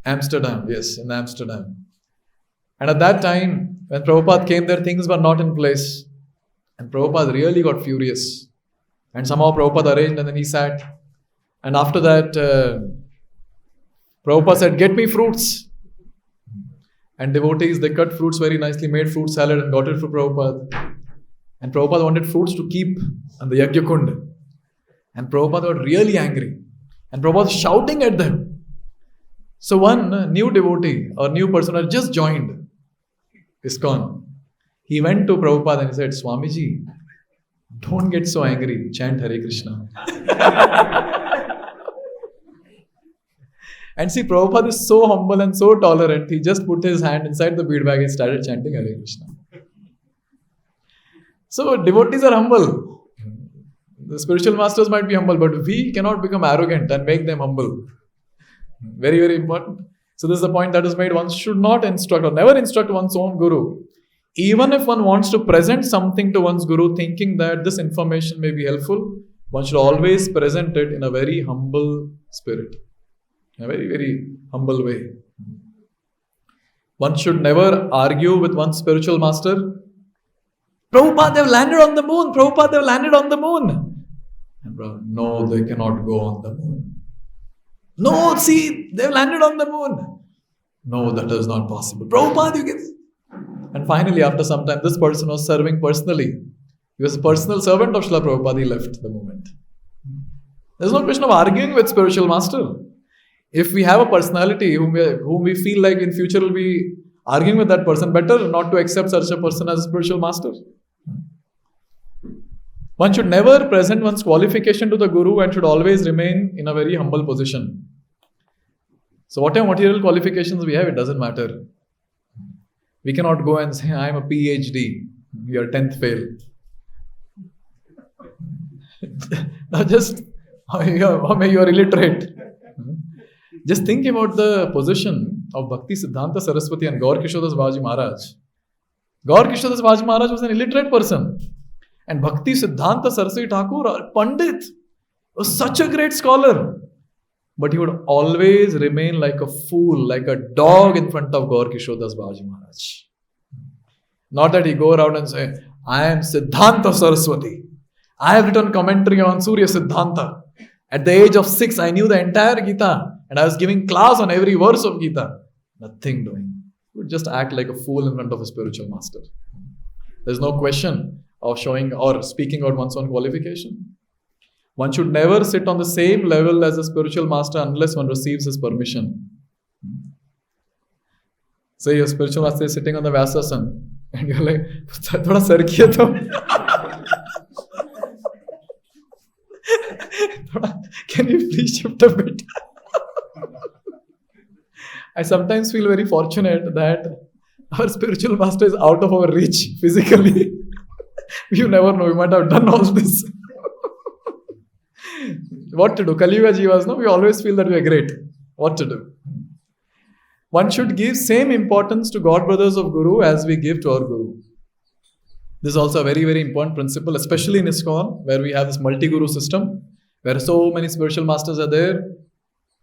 [SPEAKER 1] Amsterdam, yes, in Amsterdam. And at that time, when Prabhupada came there, things were not in place. And Prabhupada really got furious. And somehow Prabhupada arranged and then he sat. And after that, Prabhupada said, get me fruits. And devotees, they cut fruits very nicely, made fruit salad and got it for Prabhupada. And Prabhupada wanted fruits to keep on the Yajna Kund. And Prabhupada got really angry. And Prabhupada was shouting at them. So one new devotee or new person had just joined ISKCON. He went to Prabhupada and he said, Swamiji, don't get so angry, chant Hare Krishna. And see, Prabhupada is so humble and so tolerant, he just put his hand inside the bead bag and started chanting Hare Krishna. So devotees are humble. The spiritual masters might be humble, but we cannot become arrogant and make them humble. Very, very important. So this is the point that is made. One should not instruct or never instruct one's own guru. Even if one wants to present something to one's guru thinking that this information may be helpful, one should always present it in a very humble spirit. In a very, very humble way. One should never argue with one's spiritual master. Prabhupada, they've landed on the moon. Prabhupada, they've landed on the moon. And brother, no, they cannot go on the moon. No, see, they've landed on the moon. No, that is not possible. Prabhupada, you can. And finally, after some time, this person was serving personally. He was a personal servant of Srila Prabhupada. He left the movement. There's no question of arguing with spiritual master. If we have a personality whom we feel like in future will be arguing with that person, better not to accept such a person as a spiritual master. One should never present one's qualification to the guru and should always remain in a very humble position. So whatever material qualifications we have, it doesn't matter. We cannot go and say, I am a PhD, you are 10th fail. Now just, or you are illiterate. Just think about the position of Bhakti Siddhanta Saraswati and Gaur Kishodas Babaji Maharaj. Gaur Kishodas Babaji Maharaj was an illiterate person. And Bhakti Siddhanta Saraswati Thakur, a Pandit. Was such a great scholar. But he would always remain like a fool, like a dog in front of Gaur Kishodas Babaji Maharaj. Not that he go around and say, I am Siddhanta Saraswati. I have written commentary on Surya Siddhanta. At the age of 6, I knew the entire Gita and I was giving class on every verse of Gita. Nothing doing. He would just act like a fool in front of a spiritual master. There's no question of showing or speaking out one's own qualification. One should never sit on the same level as a spiritual master unless one receives his permission. Say your spiritual master is sitting on the Vyasasana and you're like, thoda sar kiya to. Can you please shift a bit? I sometimes feel very fortunate that our spiritual master is out of our reach physically. You never know, we might have done all this. What to do? Kali Yuga Jivas, no? We always feel that we are great. What to do? One should give same importance to God brothers of Guru as we give to our Guru. This is also a very, very important principle, especially in ISKCON, where we have this multi-guru system, where so many spiritual masters are there.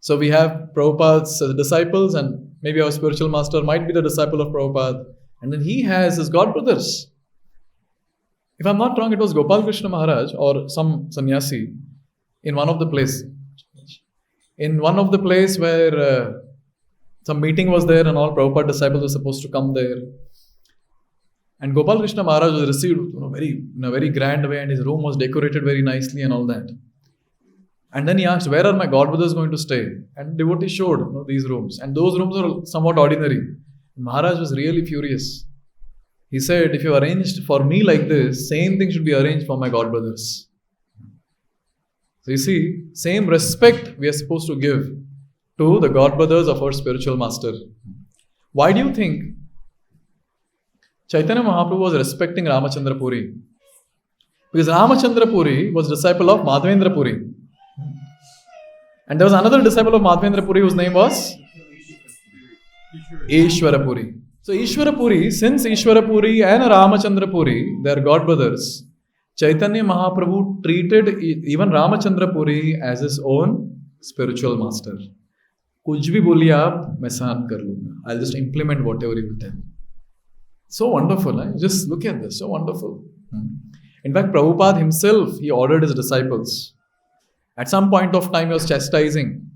[SPEAKER 1] So we have Prabhupada's disciples, and maybe our spiritual master might be the disciple of Prabhupada. And then he has his God brothers. If I'm not wrong, it was Gopal Krishna Maharaj or some sannyasi in one of the place. In one of the place where some meeting was there and all Prabhupada disciples were supposed to come there. And Gopal Krishna Maharaj was received in a very grand way, and his room was decorated very nicely and all that. And then he asked, where are my God brothers going to stay? And devotee showed these rooms. And those rooms are somewhat ordinary. Maharaj was really furious. He said, if you arranged for me like this, same thing should be arranged for my God brothers. So you see, same respect we are supposed to give to the God brothers of our spiritual master. Why do you think Chaitanya Mahaprabhu was respecting Ramachandra Puri? Because Ramachandra Puri was disciple of Madhavendra Puri. And there was another disciple of Madhavendra Puri whose name was Ishwara Puri. So Ishwara Puri, since Ishwara Puri and Ramachandra Puri, they are God brothers, Chaitanya Mahaprabhu treated even Ramachandra Puri as his own spiritual master. Kuch bhi boliye aap, main sahn kar lunga. I'll just implement whatever you tell. So wonderful, eh? Just look at this, so wonderful. In fact, Prabhupada himself, he ordered his disciples. At some point of time, he was chastising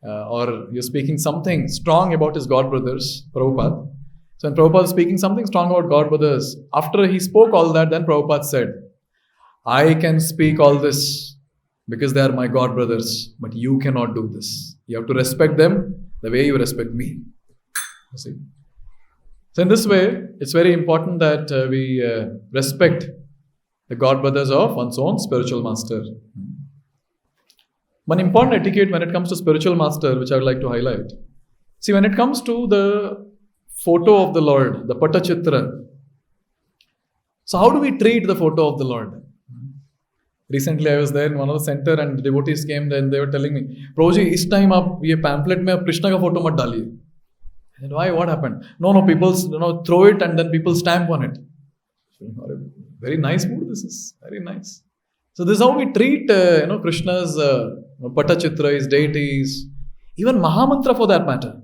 [SPEAKER 1] or he was speaking something strong about his God brothers, Prabhupada. So when Prabhupada was speaking something strong about God brothers, after he spoke all that, then Prabhupada said, I can speak all this because they are my God brothers, but you cannot do this. You have to respect them the way you respect me. You see? So in this way, it's very important that we respect the God brothers of one's own spiritual master. One important etiquette when it comes to spiritual master, which I would like to highlight. See, when it comes to the photo of the Lord, the Patachitra. So how do we treat the photo of the Lord? Recently I was there in one of the center and the devotees came there and they were telling me, Prabhuji, this time aap ye pamphlet mein Krishna ka photo mat daliye. I said, why? What happened? No, people throw it and then people stamp on it. Very nice mood this is. Very nice. So this is how we treat Krishna's Patachitra, his deities, even Mahamantra for that matter.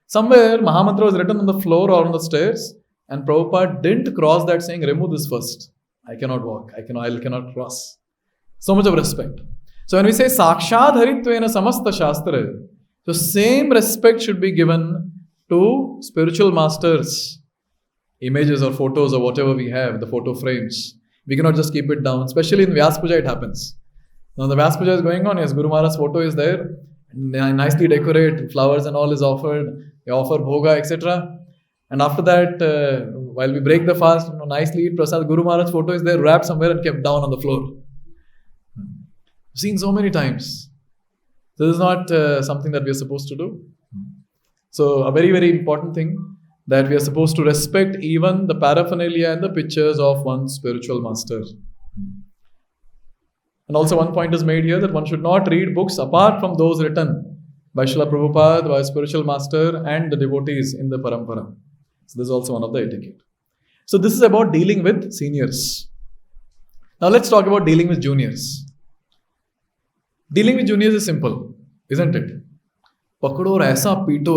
[SPEAKER 1] Somewhere Mahamantra was written on the floor or on the stairs and Prabhupada didn't cross that saying, remove this first. I cannot walk. I cannot cross. So much of respect. So when we say Sakshad Haritvena Samasta Shastra, so same respect should be given to spiritual masters, images or photos or whatever we have, the photo frames. We cannot just keep it down. Especially in Vyas Puja it happens. Now the Vyas Puja is going on, yes, Guru Maharaj's photo is there, nicely decorate, flowers and all is offered, we offer bhoga, etc. And after that, while we break the fast, nicely eat prasad, Guru Maharaj's photo is there, wrapped somewhere and kept down on the floor. Seen so many times. This is not something that we are supposed to do. So a very, very important thing that we are supposed to respect even the paraphernalia and the pictures of one's spiritual master. And also one point is made here that one should not read books apart from those written by Srila Prabhupada, by spiritual master and the devotees in the parampara. So this is also one of the etiquette. So this is about dealing with seniors. Now let's talk about dealing with juniors. Dealing with juniors is simple, isn't it? पकड़ो और ऐसा पीटो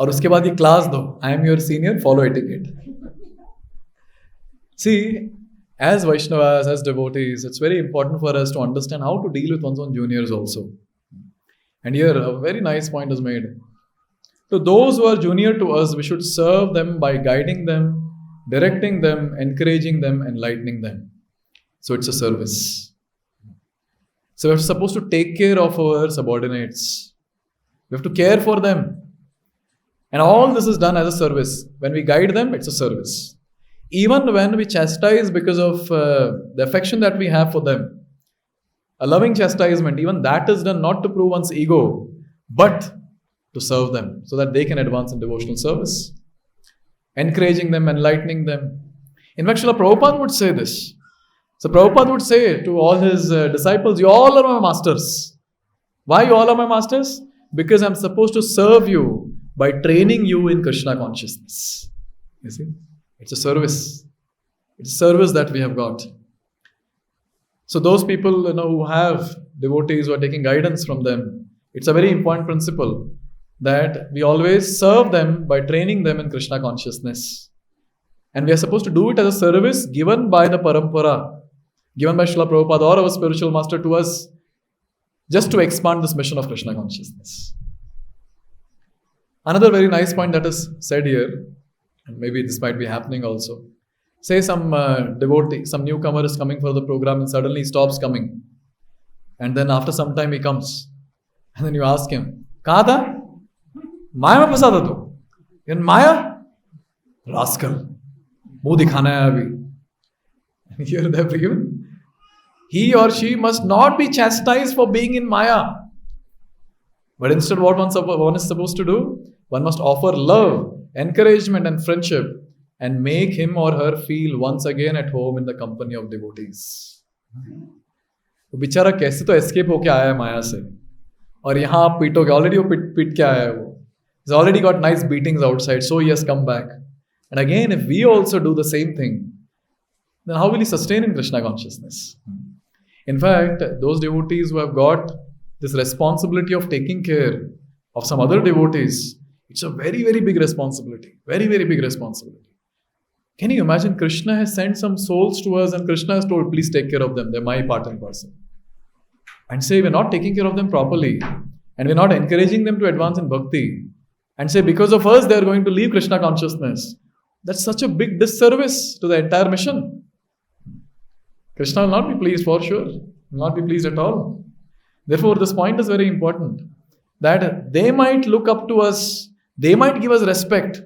[SPEAKER 1] और उसके बाद ये class दो. I am your senior, follow etiquette. See, as Vaishnavas, as devotees, it's very important for us to understand how to deal with one's own juniors also. And here a very nice point is made. To those who are junior to us, we should serve them by guiding them, directing them, encouraging them, enlightening them. So it's a service. So we're supposed to take care of our subordinates. We have to care for them. And all this is done as a service. When we guide them, it's a service. Even when we chastise because of the affection that we have for them, a loving chastisement, even that is done not to prove one's ego, but to serve them so that they can advance in devotional service. Encouraging them, enlightening them. In fact, Srila Prabhupada would say this. So Prabhupada would say to all his disciples, you all are my masters. Why you all are my masters? Because I'm supposed to serve you by training you in Krishna consciousness. You see? It's a service. It's a service that we have got. So those people who have devotees who are taking guidance from them, it's a very important principle that we always serve them by training them in Krishna consciousness. And we are supposed to do it as a service given by the parampara, given by Srila Prabhupada or our spiritual master to us, just to expand this mission of Krishna consciousness. Another very nice point that is said here, and maybe this might be happening also. Say some devotee, some newcomer is coming for the program and suddenly he stops coming. And then after some time he comes. And then you ask him, "Kaha tha? Maya mein phasa tha tu?" In Maya? Rascal. Muh dikhana hai abhi. And here they have given. He or she must not be chastised for being in Maya. But instead what one is supposed to do? One must offer love, encouragement and friendship and make him or her feel once again at home in the company of devotees. वो बेचारा कैसे तो escape होके आया है माया से और यहाँ आप पीटोगे. Already वो पीट के आया है वो. He's already got nice beatings outside, so he has come back. And again, if we also do the same thing, then how will he sustain in Krishna consciousness? In fact, those devotees who have got this responsibility of taking care of some other devotees, it's a very, very big responsibility. Very, very big responsibility. Can you imagine Krishna has sent some souls to us and Krishna has told, please take care of them. They're my part and parcel. And say we're not taking care of them properly and we're not encouraging them to advance in bhakti and say because of us they're going to leave Krishna consciousness. That's such a big disservice to the entire mission. Krishna will not be pleased for sure. Will not be pleased at all. Therefore, this point is very important. That they might look up to us. They might give us respect.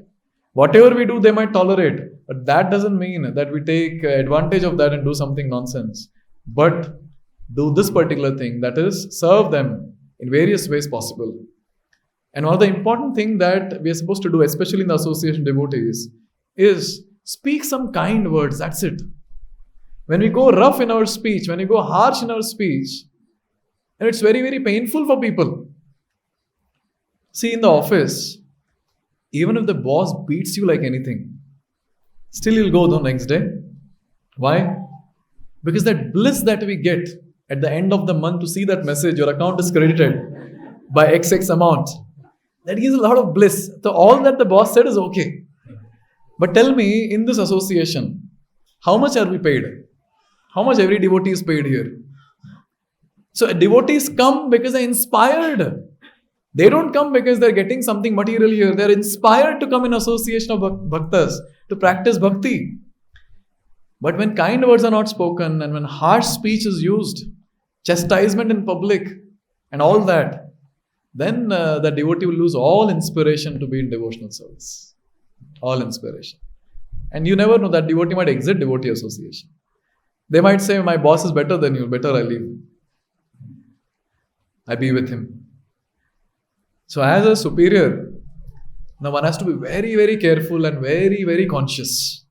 [SPEAKER 1] Whatever we do, they might tolerate. But that doesn't mean that we take advantage of that and do something nonsense. But do this particular thing, that is, serve them in various ways possible. And one of the important things that we are supposed to do, especially in the association devotees, is speak some kind words. That's it. When we go rough in our speech, when we go harsh in our speech, and it's very, very painful for people. See, in the office, even if the boss beats you like anything, still you'll go the next day. Why? Because that bliss that we get at the end of the month to see that message, your account is credited by XX amount, that gives a lot of bliss. So all that the boss said is okay. But tell me, in this association, how much are we paid? How much every devotee is paid here? So devotees come because they're inspired. They don't come because they're getting something material here. They're inspired to come in association of bhaktas, to practice bhakti. But when kind words are not spoken and when harsh speech is used, chastisement in public and all that, then the devotee will lose all inspiration to be in devotional service. All inspiration. And you never know, that devotee might exit devotee association. They might say, my boss is better than you, better I leave. I be with him. So as a superior, now one has to be very, very careful and very, very conscious.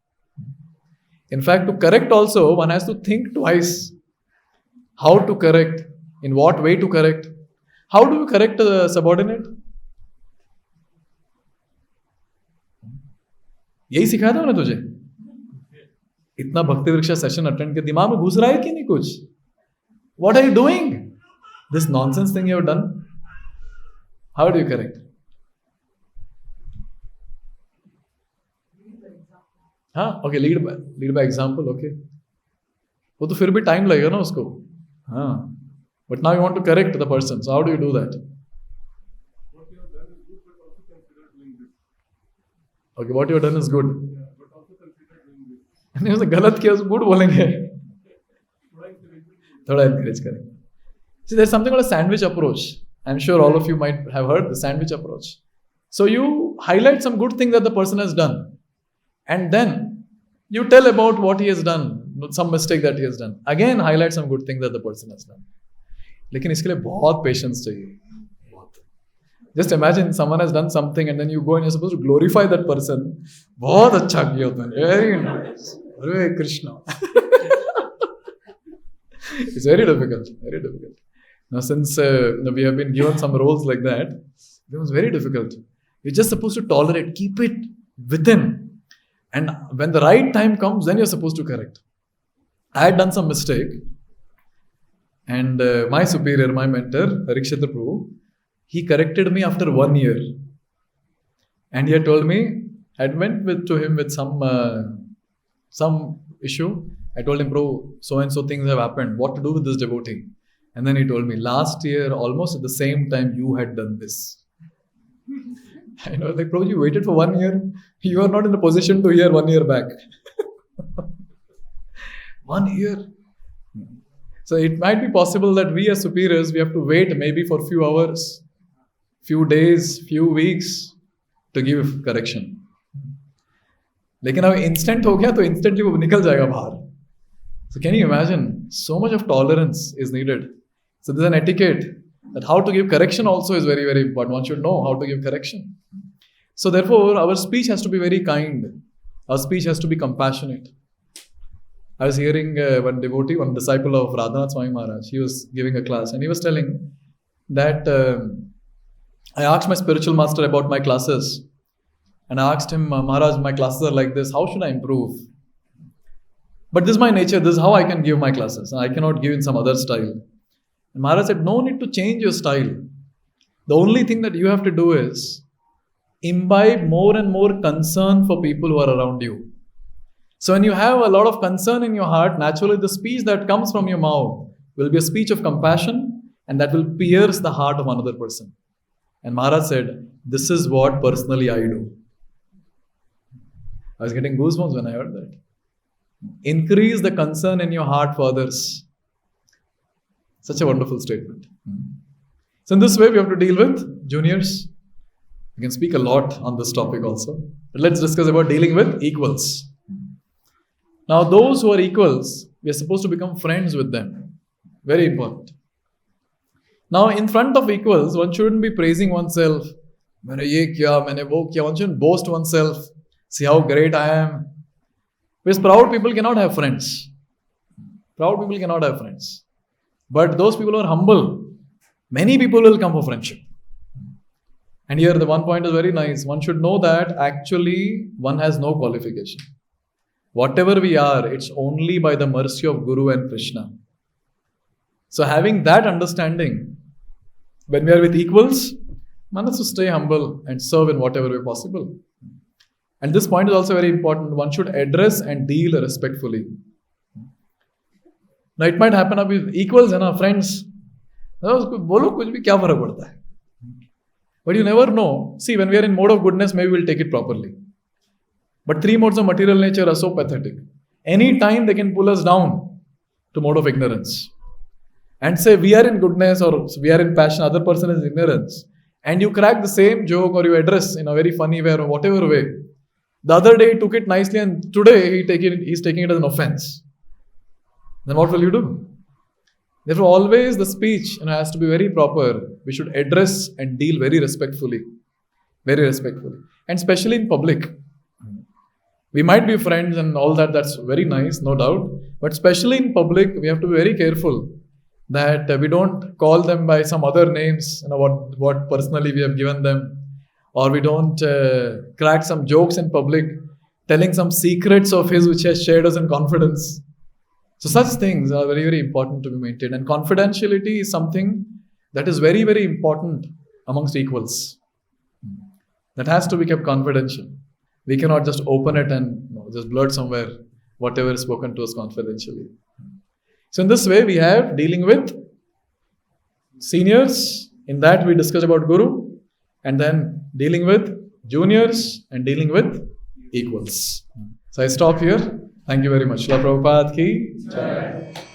[SPEAKER 1] In fact, to correct also, one has to think twice. How to correct, in what way to correct. How do you correct a subordinate? यही सिखाया था ना तुझे? इतना भक्ति वृक्षा session attend के दिमाग में घुस रहा है कि नहीं कुछ? What are you doing? This nonsense thing you have done. How do you correct? हाँ, okay, lead by example, okay. वो तो फिर भी टाइम लगेगा ना उसको. हाँ, but now you want to correct the person. So how do you do that?
[SPEAKER 2] What you have done is good, but also consider doing this.
[SPEAKER 1] Okay, what you have done is good.
[SPEAKER 2] Yeah, but also consider doing this.
[SPEAKER 1] नहीं उसने गलत किया उसको good बोलेंगे. थोड़ा encourage करेंगे. See, there's something called a sandwich approach. I'm sure all of you might have heard the sandwich approach. So you highlight some good things that the person has done, and then you tell about what he has done, some mistake that he has done. Again, highlight some good things that the person has done. लेकिन इसके लिए बहुत patience चाहिए. Just imagine someone has done something and then you go and you're supposed to glorify that person. बहुत अच्छा किया तुमने. Very nice. Hare Krishna. It's very difficult. Very difficult. Now, since we have been given some roles like that, it becomes very difficult. You're just supposed to tolerate, keep it within. And when the right time comes, then you're supposed to correct. I had done some mistake. And my superior, my mentor, Harikshatra Prabhu, he corrected me after 1 year. And he had told me, I went to him with some issue. I told him, bro, so and so things have happened. What to do with this devotee? And then he told me, last year, almost at the same time, you had done this. I know, like, bro, you waited for 1 year. You are not in a position to hear 1 year back. 1 year. So it might be possible that we as superiors, we have to wait maybe for few hours, few days, few weeks to give correction. लेकिन अब instant हो गया तो instantly वो निकल जाएगा बाहर. So can you imagine? So much of tolerance is needed. So there's an etiquette that how to give correction also is very, very important. One should know how to give correction. So therefore, our speech has to be very kind. Our speech has to be compassionate. I was hearing one devotee, one disciple of Radhanath Swami Maharaj. He was giving a class and he was telling that I asked my spiritual master about my classes. And I asked him, Maharaj, my classes are like this. How should I improve? But this is my nature. This is how I can give my classes. I cannot give in some other style. And Maharaj said, no need to change your style. The only thing that you have to do is imbibe more and more concern for people who are around you. So when you have a lot of concern in your heart, naturally the speech that comes from your mouth will be a speech of compassion and that will pierce the heart of another person. And Maharaj said, this is what personally I do. I was getting goosebumps when I heard that. Increase the concern in your heart for others. Such a wonderful statement. So in this way, we have to deal with juniors. We can speak a lot on this topic also. But let's discuss about dealing with equals. Now, those who are equals, we are supposed to become friends with them. Very important. Now, in front of equals, one shouldn't be praising oneself. Maine ye kiya, maine wo kiya. One shouldn't boast oneself. See how great I am. Because proud people cannot have friends. Proud people cannot have friends. But those people who are humble, many people will come for friendship. And here the one point is very nice. One should know that actually one has no qualification. Whatever we are, it's only by the mercy of Guru and Krishna. So having that understanding, when we are with equals, one has to stay humble and serve in whatever way possible. And this point is also very important. One should address and deal respectfully. Now it might happen with equals and friends. But you never know. See, when we are in mode of goodness, maybe we'll take it properly. But 3 modes of material nature are so pathetic. Any time they can pull us down to mode of ignorance. And say we are in goodness or we are in passion, other person is ignorance. And you crack the same joke or you address in a very funny way or whatever way. The other day he took it nicely and today he's taking it as an offense. Then what will you do? Therefore, always the speech has to be very proper. We should address and deal very respectfully. Very respectfully. And especially in public. We might be friends and all that. That's very nice, no doubt. But especially in public, we have to be very careful that we don't call them by some other names, what personally we have given them. Or we don't crack some jokes in public telling some secrets of his which he has shared us in confidence. So such things are very, very important to be maintained. And confidentiality is something that is very, very important amongst equals. That has to be kept confidential. We cannot just open it and just blurt somewhere whatever is spoken to us confidentially. So in this way, we have dealing with seniors. In that, we discuss about Guru. And then dealing with juniors and dealing with equals. So I stop here. Thank you very much. Srila Prabhupada ki jai.